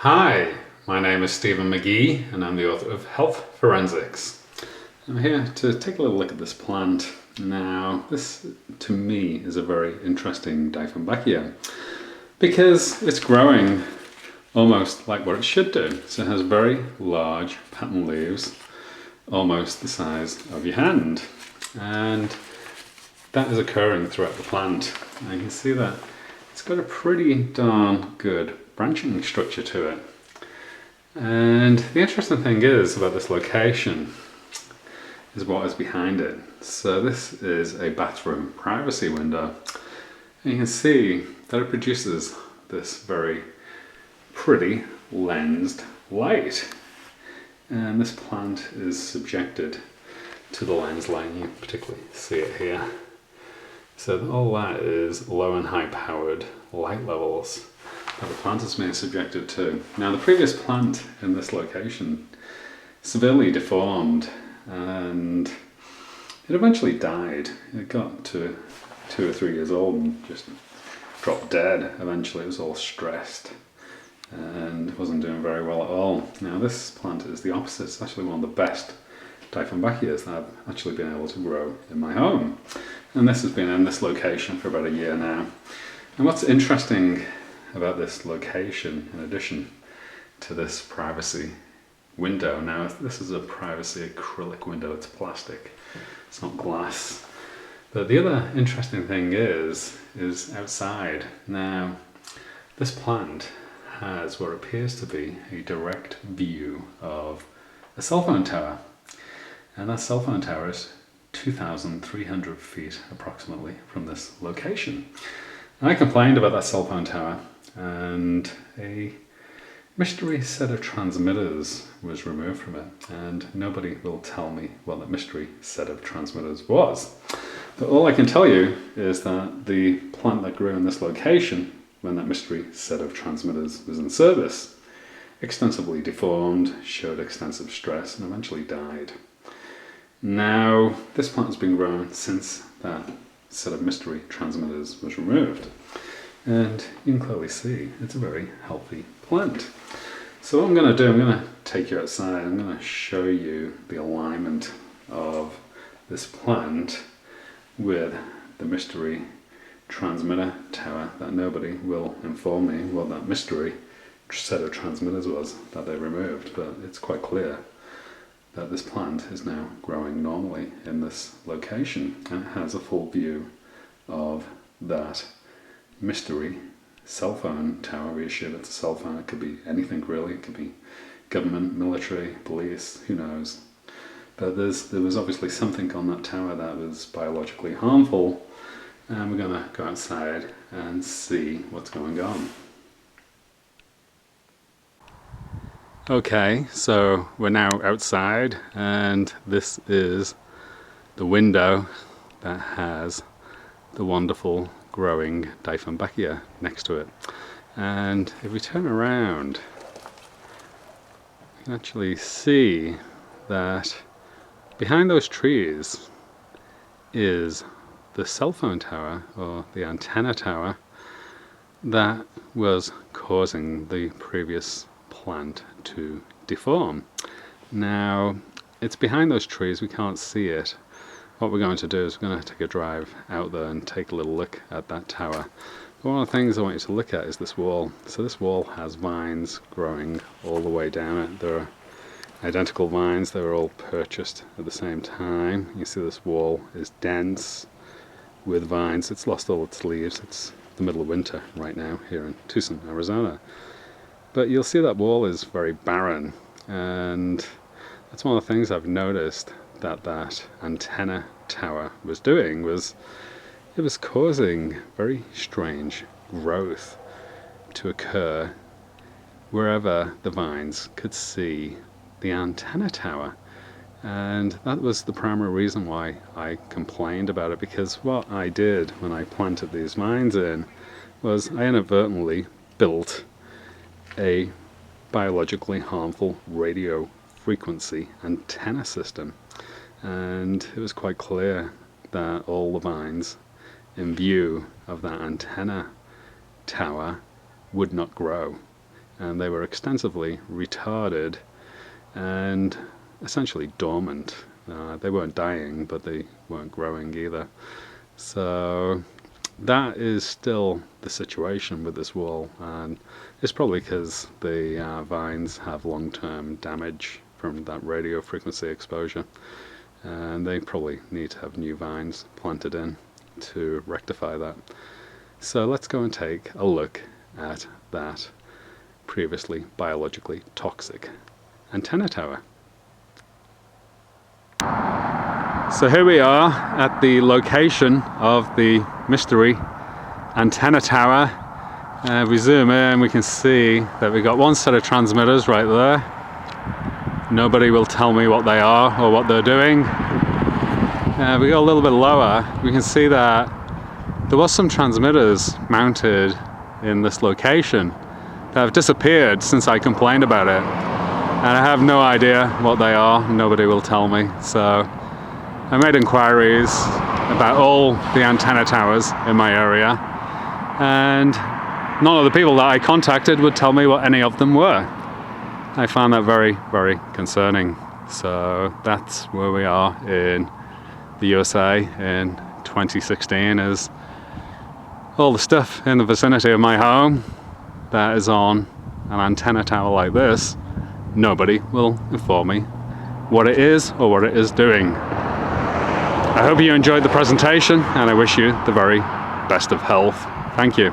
Hi, my name is Stephen McGee and I'm the author of Health Forensics. I'm here to take a little look at this plant. Now, this to me is a very interesting Dieffenbachia because it's growing almost like what it should do. So it has very large pattern leaves, almost the size of your hand. And that is occurring throughout the plant. And you can see that it's got a pretty darn good branching structure to it. And the interesting thing is about this location is what is behind it. So this is a bathroom privacy window. And you can see that it produces this very pretty lensed light. And this plant is subjected to the lens light. You particularly see it here. So all that is low and high powered light levels that the plant is being subjected to. Now the previous plant in this location severely deformed and it eventually died. It got to 2 or 3 years old and just dropped dead. Eventually it was all stressed and wasn't doing very well at all. Now this plant is the opposite. It's actually one of the best Dieffenbachias that I've actually been able to grow in my home. And this has been in this location for about a year now. And what's interesting about this location, in addition to this privacy window, now this is a privacy acrylic window, it's plastic, it's not glass. But the other interesting thing is outside. Now, this plant has what appears to be a direct view of a cell phone tower. And that cell phone tower is 2,300 feet approximately from this location. And I complained about that cell phone tower and a mystery set of transmitters was removed from it, and nobody will tell me what that mystery set of transmitters was. But all I can tell you is that the plant that grew in this location when that mystery set of transmitters was in service extensively deformed, showed extensive stress, and eventually died. Now, this plant has been grown since that set of mystery transmitters was removed. And you can clearly see it's a very healthy plant. So what I'm going to do, I'm going to take you outside, I'm going to show you the alignment of this plant with the mystery transmitter tower that nobody will inform me what that mystery set of transmitters was that they removed, but it's quite clear that this plant is now growing normally in this location and it has a full view of that mystery cell phone tower. Reassured it's a cell phone, it could be anything really, it could be government, military, police, who knows. But there was obviously something on that tower that was biologically harmful, and we're going to go outside and see what's going on. Okay, so we're now outside and this is the window that has the wonderful growing Dieffenbachia next to it. And if we turn around, you can actually see that behind those trees is the cell phone tower, or the antenna tower, that was causing the previous plant to deform. Now, it's behind those trees, we can't see it. What we're going to do is we're going to take a drive out there and take a little look at that tower. But one of the things I want you to look at is this wall. So this wall has vines growing all the way down it. There are identical vines, they were all purchased at the same time. You see this wall is dense with vines. It's lost all its leaves. It's the middle of winter right now here in Tucson, Arizona. But you'll see that wall is very barren, and that's one of the things I've noticed that antenna tower was doing, was it was causing very strange growth to occur wherever the vines could see the antenna tower. And that was the primary reason why I complained about it, because what I did when I planted these vines in was I inadvertently built a biologically harmful radio frequency antenna system, and it was quite clear that all the vines in view of that antenna tower would not grow and they were extensively retarded and essentially dormant. They weren't dying, but they weren't growing either. So that is still the situation with this wall, and it's probably because the vines have long-term damage from that radio frequency exposure, and they probably need to have new vines planted in to rectify that. So let's go and take a look at that previously biologically toxic antenna tower. So here we are at the location of the mystery antenna tower. If we zoom in, we can see that we've got one set of transmitters right there. Nobody will tell me what they are or what they're doing. We go a little bit lower, we can see that there was some transmitters mounted in this location that have disappeared since I complained about it. And I have no idea what they are, nobody will tell me. So I made inquiries about all the antenna towers in my area, and none of the people that I contacted would tell me what any of them were. I found that very, very concerning. So that's where we are in the USA in 2016, is all the stuff in the vicinity of my home that is on an antenna tower like this. Nobody will inform me what it is or what it is doing. I hope you enjoyed the presentation, and I wish you the very best of health. Thank you.